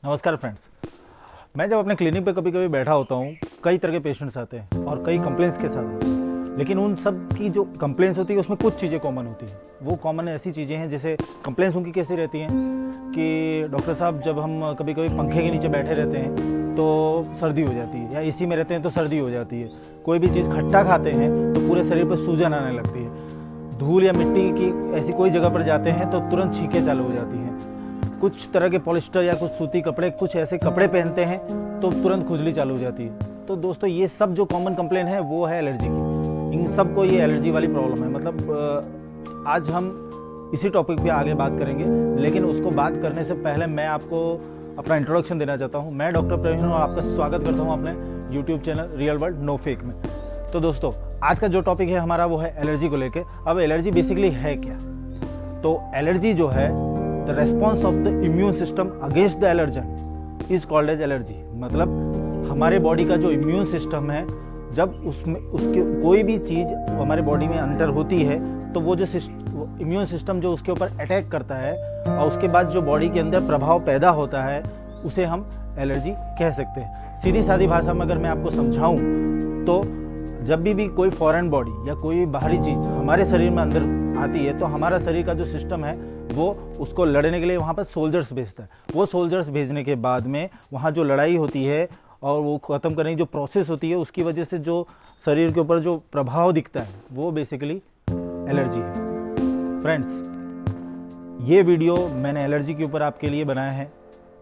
नमस्कार फ्रेंड्स। मैं जब अपने क्लिनिक पे कभी कभी बैठा होता हूँ, कई तरह के पेशेंट्स आते हैं और कई कंप्लेंट्स के साथ आते हैं। लेकिन उन सब की जो कंप्लेंट्स होती है उसमें कुछ चीज़ें कॉमन होती हैं। वो कॉमन ऐसी चीज़ें हैं, जैसे कंप्लेंट्स उनकी कैसी रहती हैं कि डॉक्टर साहब, जब हम कभी कभी पंखे के नीचे बैठे रहते हैं तो सर्दी हो जाती है, या एसी में रहते हैं तो सर्दी हो जाती है। कोई भी चीज़ खट्टा खाते हैं तो पूरे शरीर पर सूजन आने लगती है। धूल या मिट्टी की ऐसी कोई जगह पर जाते हैं तो तुरंत छींकें चालू हो जाती हैं। कुछ तरह के पॉलिस्टर या कुछ सूती कपड़े, कुछ ऐसे कपड़े पहनते हैं तो तुरंत खुजली चालू हो जाती है। तो दोस्तों, ये सब जो कॉमन कंप्लेन है वो है एलर्जी की। इन सबको ये एलर्जी वाली प्रॉब्लम है। मतलब आज हम इसी टॉपिक पे आगे बात करेंगे, लेकिन उसको बात करने से पहले मैं आपको अपना इंट्रोडक्शन देना चाहता हूँ। मैं डॉक्टर प्रवीण हूँ और आपका स्वागत करता हूँ अपने YouTube channel real world no fake में। तो दोस्तों, आज का जो टॉपिक है हमारा वो है एलर्जी को लेके। अब एलर्जी बेसिकली है क्या? तो एलर्जी जो है, the response of the immune system against the allergen is called as allergy. मतलब हमारे बॉडी का जो इम्यून सिस्टम है, जब उसमें उसके कोई भी चीज़ हमारे बॉडी में अंतर होती है तो वो जो इम्यून सिस्टम जो उसके ऊपर अटैक करता है और उसके बाद जो बॉडी के अंदर प्रभाव पैदा होता है, उसे हम एलर्जी कह सकते हैं। सीधी सादी भाषा में अगर मैं आपको समझाऊं तो जब भी कोई फॉरेन बॉडी या कोई बाहरी चीज़ हमारे शरीर में अंदर आती है तो हमारा शरीर का जो सिस्टम है वो उसको लड़ने के लिए वहाँ पर सोल्जर्स भेजता है। वो सोल्जर्स भेजने के बाद में वहाँ जो लड़ाई होती है और वो ख़त्म करने की जो प्रोसेस होती है, उसकी वजह से जो शरीर के ऊपर जो प्रभाव दिखता है वो बेसिकली एलर्जी है। फ्रेंड्स, ये वीडियो मैंने एलर्जी के ऊपर आपके लिए बनाया है,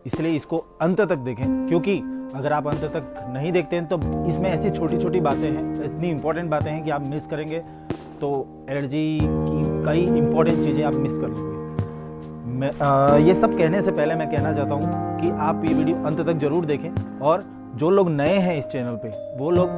इसलिए इसको अंत तक देखें, क्योंकि अगर आप अंत तक नहीं देखते हैं तो इसमें ऐसी छोटी छोटी बातें हैं, इतनी इंपॉर्टेंट बातें हैं कि आप मिस करेंगे तो एलर्जी की कई इंपॉर्टेंट चीज़ें आप मिस कर लेंगे। ये सब कहने से पहले मैं कहना चाहता हूँ कि आप ये वीडियो अंत तक जरूर देखें, और जो लोग नए हैं इस चैनल पे वो लोग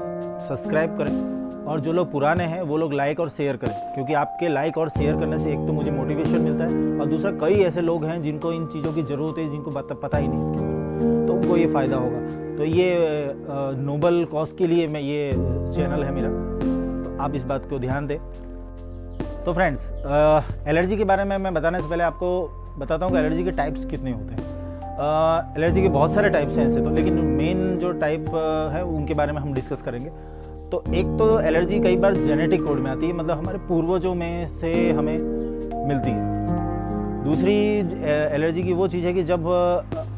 सब्सक्राइब करें, और जो लोग पुराने हैं वो लोग लाइक और शेयर करें, क्योंकि आपके लाइक और शेयर करने से एक तो मुझे मोटिवेशन मिलता है, और दूसरा कई ऐसे लोग हैं जिनको इन चीज़ों की ज़रूरत है, जिनको पता ही नहीं इसके बारे, तो उनको ये फ़ायदा होगा। तो ये नोबल कॉज के लिए मैं ये चैनल है मेरा, तो आप इस बात को ध्यान दें। तो फ्रेंड्स, एलर्जी के बारे में मैं बताने से पहले आपको बताता हूँ कि एलर्जी के टाइप्स कितने होते हैं। एलर्जी के बहुत सारे टाइप्स हैं ऐसे तो, लेकिन मेन जो टाइप है उनके बारे में हम डिस्कस करेंगे। तो एक तो एलर्जी कई बार जेनेटिक कोड में आती है, मतलब हमारे पूर्वजों में से हमें मिलती है। दूसरी एलर्जी की वो चीज़ है कि जब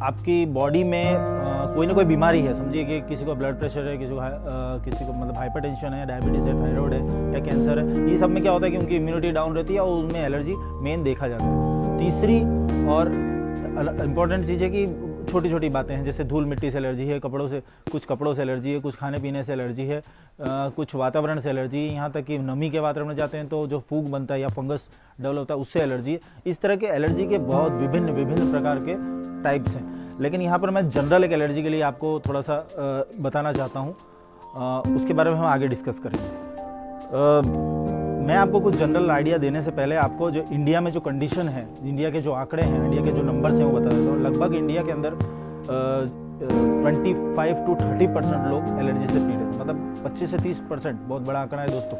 आपकी बॉडी में कोई ना कोई बीमारी है, समझिए कि किसी को ब्लड प्रेशर है, किसी को मतलब हाइपरटेंशन है, डायबिटीज़ है, थायराइड है या कैंसर है, ये सब में क्या होता है कि उनकी इम्यूनिटी डाउन रहती है और उसमें एलर्जी मेन देखा जाता है। तीसरी और इम्पॉर्टेंट चीज़ है कि छोटी छोटी बातें हैं, जैसे धूल मिट्टी से एलर्जी है, कुछ कपड़ों से एलर्जी है, कुछ खाने पीने से एलर्जी है, कुछ वातावरण से एलर्जी है, यहाँ तक कि नमी के वातावरण में जाते हैं तो जो फूग बनता है या फंगस डेवलप होता है उससे एलर्जी है। इस तरह के एलर्जी के बहुत विभिन्न प्रकार के टाइप्स हैं, लेकिन यहाँ पर मैं जनरल एक एलर्जी के लिए आपको थोड़ा सा बताना चाहता हूँ, उसके बारे में हम आगे डिस्कस करेंगे। मैं आपको कुछ जनरल आइडिया देने से पहले आपको जो इंडिया में जो कंडीशन है, इंडिया के जो आंकड़े हैं, इंडिया के जो नंबर्स हैं वो बता देता हूँ। लगभग इंडिया के अंदर 25 to 30% लोग एलर्जी से पीड़ित हैं, मतलब 25 से 30%, बहुत बड़ा आंकड़ा है दोस्तों।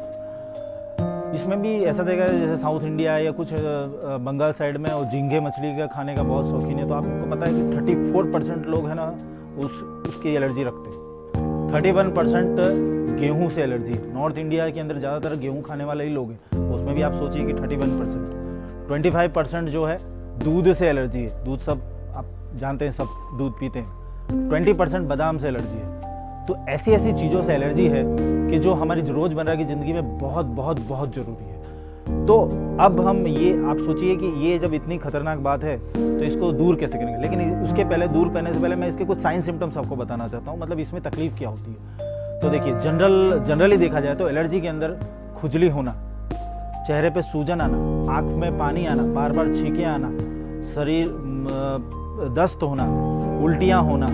इसमें भी ऐसा देखा है जैसे साउथ इंडिया या कुछ बंगाल साइड में और झींगे मछली का खाने का बहुत शौकीन है, तो आपको पता है कि 34% लोग हैं ना उसकी एलर्जी रखते हैं। 31% गेहूं से एलर्जी है। नॉर्थ इंडिया के अंदर ज़्यादातर गेहूं खाने वाले ही लोग हैं, उसमें भी आप सोचिए कि 31%। 25% जो है दूध से एलर्जी है, दूध सब आप जानते हैं, सब दूध पीते हैं। 20% बादाम से एलर्जी है। तो ऐसी ऐसी चीज़ों से एलर्जी है कि जो हमारी रोज़मर्रा की ज़िंदगी में बहुत बहुत बहुत ज़रूरी है। तो अब हम ये आप सोचिए कि ये जब इतनी खतरनाक बात है तो इसको दूर कैसे करेंगे, लेकिन उसके पहले दूर करने से पहले मैं इसके कुछ साइन सिम्टम्स आपको बताना चाहता हूँ, मतलब इसमें तकलीफ क्या होती है। तो देखिए, जनरली देखा जाए तो एलर्जी के अंदर खुजली होना, चेहरे पे सूजन आना, आँख में पानी आना, बार बार छींकें आना, शरीर दस्त होना, उल्टियाँ होना,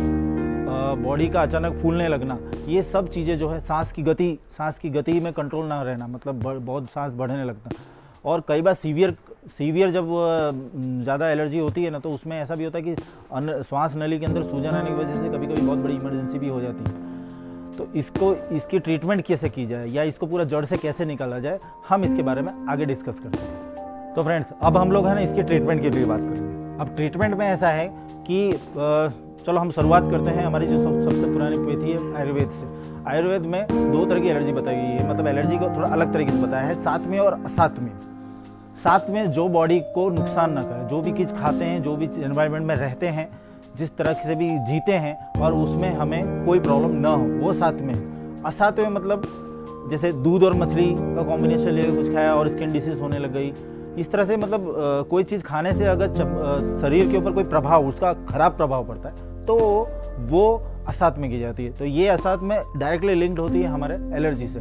बॉडी का अचानक फूलने लगना, ये सब चीज़ें जो है, सांस की गति में कंट्रोल ना रहना, मतलब बहुत सांस बढ़ने लगता। और कई बार सीवियर जब ज़्यादा एलर्जी होती है ना, तो उसमें ऐसा भी होता है कि श्वास नली के अंदर सूजन आने की वजह से कभी कभी बहुत बड़ी इमरजेंसी भी हो जाती है। तो इसकी ट्रीटमेंट कैसे की जाए या इसको पूरा जड़ से कैसे निकाला जाए, हम इसके बारे में आगे डिस्कस करते हैं। तो फ्रेंड्स, अब हम लोग है ना इसकी ट्रीटमेंट के लिए बात करेंगे। अब ट्रीटमेंट में ऐसा है कि चलो हम शुरुआत करते हैं हमारी जो सबसे पुरानी पैथी है आयुर्वेद से। आयुर्वेद में 2 तरह की एलर्जी बताई गई है, मतलब एलर्जी को थोड़ा अलग तरीके से बताया है, सात्विक और असात्विक। सात्विक जो बॉडी को नुकसान ना करे, जो भी चीज़ खाते हैं, जो भी एनवायरनमेंट में रहते हैं, जिस तरह से भी जीते हैं और उसमें हमें कोई प्रॉब्लम ना हो, वो सात्विक। असात्विक मतलब जैसे दूध और मछली का कॉम्बिनेशन लेकर कुछ खाया और स्किन डिसीज होने लग गई, इस तरह से मतलब कोई चीज़ खाने से अगर शरीर के ऊपर कोई प्रभाव, उसका खराब प्रभाव पड़ता है तो वो असात में की जाती है। तो ये असात में डायरेक्टली लिंक्ड होती है हमारे एलर्जी से।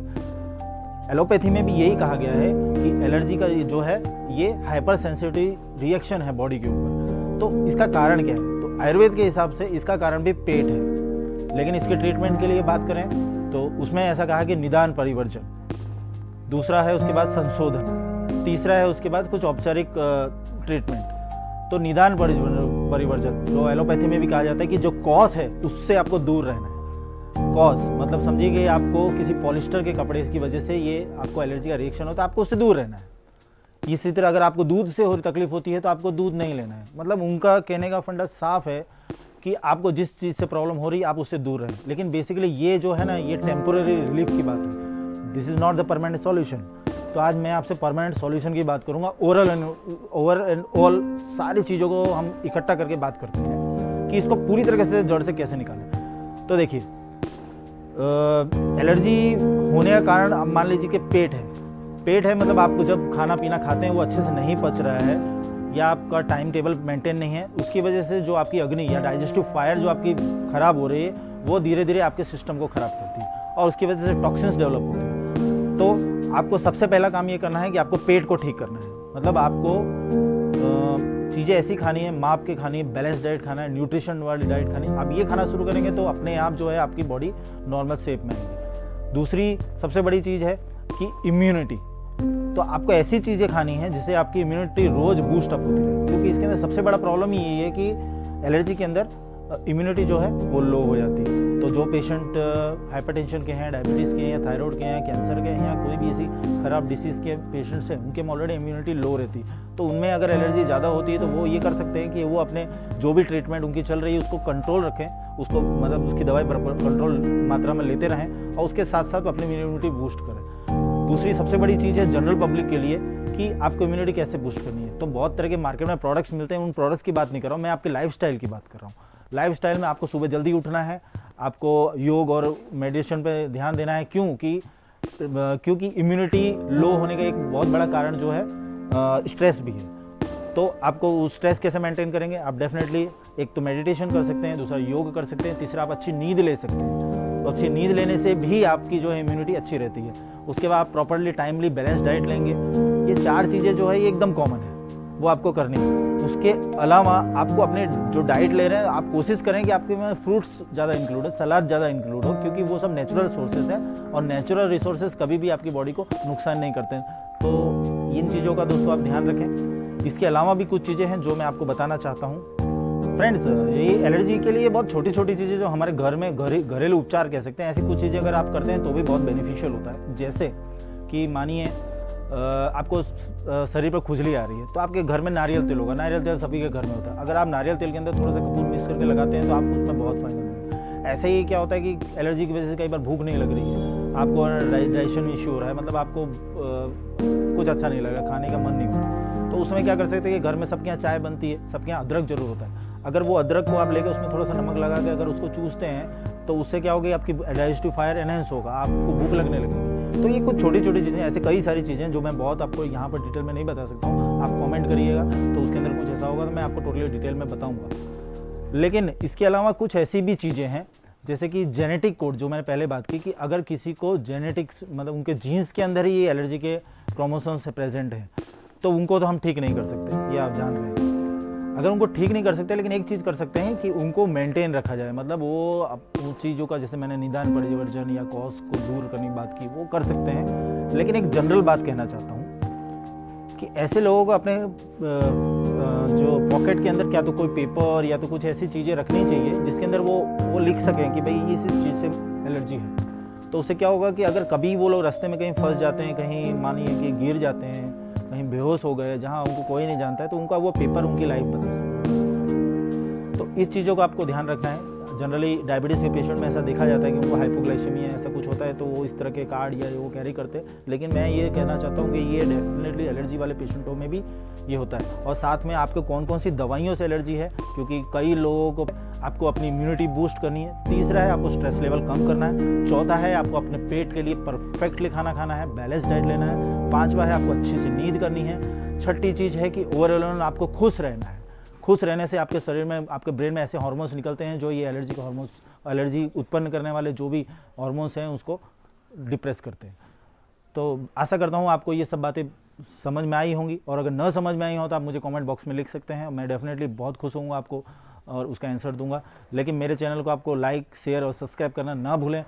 एलोपैथी में भी यही कहा गया है कि एलर्जी का जो है ये हाइपर सेंसिटिव रिएक्शन है बॉडी के ऊपर। तो इसका कारण क्या है? तो आयुर्वेद के हिसाब से इसका कारण भी पेट है, लेकिन इसके ट्रीटमेंट के लिए बात करें तो उसमें ऐसा कहा कि निदान परिवर्जन, दूसरा है उसके बाद संशोधन, तीसरा है उसके बाद कुछ औपचारिक ट्रीटमेंट। तो निदान परिवर्जन जो एलोपैथी में भी कहा जाता है कि जो कॉज है उससे आपको दूर रहना है। कॉज मतलब समझिए कि आपको किसी पॉलिस्टर के कपड़े की वजह से ये आपको एलर्जी का रिएक्शन होता है, आपको उससे दूर रहना है। इसी तरह अगर आपको दूध से हो तकलीफ होती है तो आपको दूध नहीं लेना है। मतलब उनका कहने का फंडा साफ है कि आपको जिस चीज़ से प्रॉब्लम हो रही है आप उससे दूर रहें। लेकिन बेसिकली ये जो है ना, ये टेम्पोररी रिलीफ की बात है, this is not the permanent solution. तो आज मैं आपसे परमानेंट सॉल्यूशन की बात करूंगा। ओवर एंड ऑल सारी चीज़ों को हम इकट्ठा करके बात करते हैं कि इसको पूरी तरीके से जड़ से कैसे निकालें। तो देखिए, एलर्जी होने का कारण आप मान लीजिए कि पेट है। पेट है मतलब आपको जब खाना पीना खाते हैं वो अच्छे से नहीं पच रहा है या आपका टाइम टेबल मेंटेन नहीं है, उसकी वजह से जो आपकी अग्नि या डाइजेस्टिव फायर जो आपकी खराब हो रही है वो धीरे धीरे आपके सिस्टम को खराब करती है और उसकी वजह से टॉक्सिन्स डेवलप होते हैं। तो आपको सबसे पहला काम ये करना है कि आपको पेट को ठीक करना है। मतलब आपको चीज़ें ऐसी खानी है, माप के खानी है, बैलेंस डाइट खाना है, न्यूट्रिशन वाली डाइट खानी है। आप ये खाना शुरू करेंगे तो अपने आप जो है आपकी बॉडी नॉर्मल शेप में आएगी। दूसरी सबसे बड़ी चीज़ है कि इम्यूनिटी। तो आपको ऐसी चीज़ें खानी है जिससे आपकी इम्यूनिटी रोज बूस्ट अप होती रहे, क्योंकि इसके अंदर सबसे बड़ा प्रॉब्लम ही यही है कि एलर्जी के अंदर इम्यूनिटी जो है वो लो हो जाती है। तो जो पेशेंट हाइपरटेंशन के हैं, डायबिटीज़ के हैं, या थायराइड के हैं, कैंसर के हैं, या कोई भी ऐसी खराब डिसीज़ के पेशेंट्स हैं, उनके में ऑलरेडी इम्यूनिटी लो रहती है। तो उनमें अगर एलर्जी ज़्यादा होती है तो वो ये कर सकते हैं कि वो अपने जो भी ट्रीटमेंट उनकी चल रही है उसको कंट्रोल रखें, उसको मतलब उसकी दवाई कंट्रोल मात्रा में लेते रहें और उसके साथ साथ अपनी इम्यूनिटी बूस्ट करें। दूसरी सबसे बड़ी चीज़ है जनरल पब्लिक के लिए कि आपको इम्यूनिटी कैसे बूस्ट करनी है। तो बहुत तरह के मार्केट में प्रोडक्ट्स मिलते हैं, उन प्रोडक्ट्स की बात नहीं कर रहा हूँ, मैं आपके लाइफस्टाइल की बात कर रहा हूँ। लाइफस्टाइल में आपको सुबह जल्दी उठना है, आपको योग और मेडिटेशन पे ध्यान देना है। क्योंकि इम्यूनिटी लो होने का एक बहुत बड़ा कारण जो है स्ट्रेस भी है। तो आपको स्ट्रेस कैसे मेंटेन करेंगे? आप डेफिनेटली एक तो मेडिटेशन कर सकते हैं, दूसरा योग कर सकते हैं, तीसरा आप अच्छी नींद ले सकते हैं। तो अच्छी नींद लेने से भी आपकी जो है इम्यूनिटी अच्छी रहती है। उसके बाद आप प्रॉपरली टाइमली बैलेंस डाइट लेंगे। ये 4 चीज़ें जो है ये एकदम कॉमन है, वो आपको करनी है। उसके अलावा आपको अपने जो डाइट ले रहे हैं आप कोशिश करें कि आपके में फ्रूट्स ज़्यादा इंक्लूड हो, सलाद ज़्यादा इंक्लूड हो, क्योंकि वो सब नेचुरल सोर्सेज हैं और नेचुरल रिसोर्सेज कभी भी आपकी बॉडी को नुकसान नहीं करते हैं। तो इन चीज़ों का दोस्तों आप ध्यान रखें। इसके अलावा भी कुछ चीज़ें हैं जो मैं आपको बताना चाहता हूँ। फ्रेंड्स, ये एलर्जी के लिए बहुत छोटी छोटी चीज़ें जो हमारे घर में घरेलू उपचार कह सकते हैं, ऐसी कुछ चीज़ें अगर आप करते हैं तो भी बहुत बेनिफिशियल होता है। जैसे कि मानिए आपको शरीर पर खुजली आ रही है तो आपके घर में नारियल तेल होगा। नारियल तेल सभी के घर में होता है। अगर आप नारियल तेल के अंदर थोड़ा सा कपूर मिक्स करके लगाते हैं तो आपको उसमें बहुत फायदा मिलेगा। ऐसे ही क्या होता है कि एलर्जी की वजह से कई बार भूख नहीं लग रही है, आपको डाइजेशन इश्यू हो रहा है, मतलब आपको कुछ अच्छा नहीं लग रहा, खाने का मन नहीं हो रहा, तो उसमें क्या कर सकते हैं कि घर में सबके यहाँ चाय बनती है, सबके यहाँ अदरक जरूर होता है। अगर वो अदरक को आप लेकर उसमें थोड़ा सा नमक लगा के अगर उसको चूसते हैं तो उससे क्या होगी, आपकी डाइजेस्टिव फायर एनहेंस होगा, आपको भूख लगने लगेगी। तो ये कुछ छोटी छोटी चीज़ें, ऐसे कई सारी चीज़ें जो मैं बहुत आपको यहाँ पर डिटेल में नहीं बता सकता हूँ। आप कमेंट करिएगा तो उसके अंदर कुछ ऐसा होगा तो मैं आपको टोटली डिटेल में बताऊँगा। लेकिन इसके अलावा कुछ ऐसी भी चीज़ें हैं जैसे कि जेनेटिक कोड, जो मैंने पहले बात की कि अगर किसी को जेनेटिक्स मतलब उनके जीन्स के अंदर ही ये एलर्जी के क्रोमोसोम्स प्रेजेंट है तो उनको तो हम ठीक नहीं कर सकते, ये आप जान रहे हैं। अगर उनको ठीक नहीं कर सकते, लेकिन एक चीज़ कर सकते हैं कि उनको मेंटेन रखा जाए, मतलब वो चीज़ों का जैसे मैंने निदान परिवर्जन या कॉज को दूर करने की बात की वो कर सकते हैं। लेकिन एक जनरल बात कहना चाहता हूँ कि ऐसे लोगों को अपने जो पॉकेट के अंदर क्या तो कोई पेपर या तो कुछ ऐसी चीज़ें रखनी चाहिए जिसके अंदर वो लिख सकें कि भाई इस चीज़ से एलर्जी है। तो उससे क्या होगा कि अगर कभी वो लोग रास्ते में कहीं फंस जाते हैं, कहीं मानिए कि गिर जाते हैं, कहीं बेहोश हो गए जहाँ उनको कोई नहीं जानता है, तो उनका वो पेपर उनकी लाइफ बदल सकता है। तो इस चीज़ों का आपको ध्यान रखना है। जनरली डायबिटीज़ के पेशेंट में ऐसा देखा जाता है कि उनको हाइपोग्लाइसेमिया ऐसा कुछ होता है तो वो इस तरह के कार्ड या वो कैरी करते हैं, लेकिन मैं ये कहना चाहता हूँ कि ये डेफिनेटली एलर्जी वाले पेशेंटों में भी ये होता है। और साथ में आपको कौन कौन सी दवाइयों से एलर्जी है, क्योंकि कई लोगों को आपको अपनी इम्यूनिटी बूस्ट करनी है। तीसरा है आपको स्ट्रेस लेवल कम करना है। चौथा है आपको अपने पेट के लिए परफेक्टली खाना खाना है, बैलेंस डाइट लेना है। पांचवा है आपको अच्छी सी नींद करनी है। छठी चीज़ है कि ओवरऑल आपको खुश रहना है। खुश रहने से आपके शरीर में, आपके ब्रेन में ऐसे हार्मोन्स निकलते हैं जो ये एलर्जी के हार्मोन्स, एलर्जी उत्पन्न करने वाले जो भी हार्मोन्स हैं उसको डिप्रेस करते हैं। तो आशा करता हूँ आपको ये सब बातें समझ में आई होंगी, और अगर न समझ में आई हो तो आप मुझे कमेंट बॉक्स में लिख सकते हैं। मैं डेफिनेटली बहुत खुश हूँ आपको और उसका आंसर दूंगा। लेकिन मेरे चैनल को आपको लाइक, शेयर और सब्सक्राइब करना ना भूलें,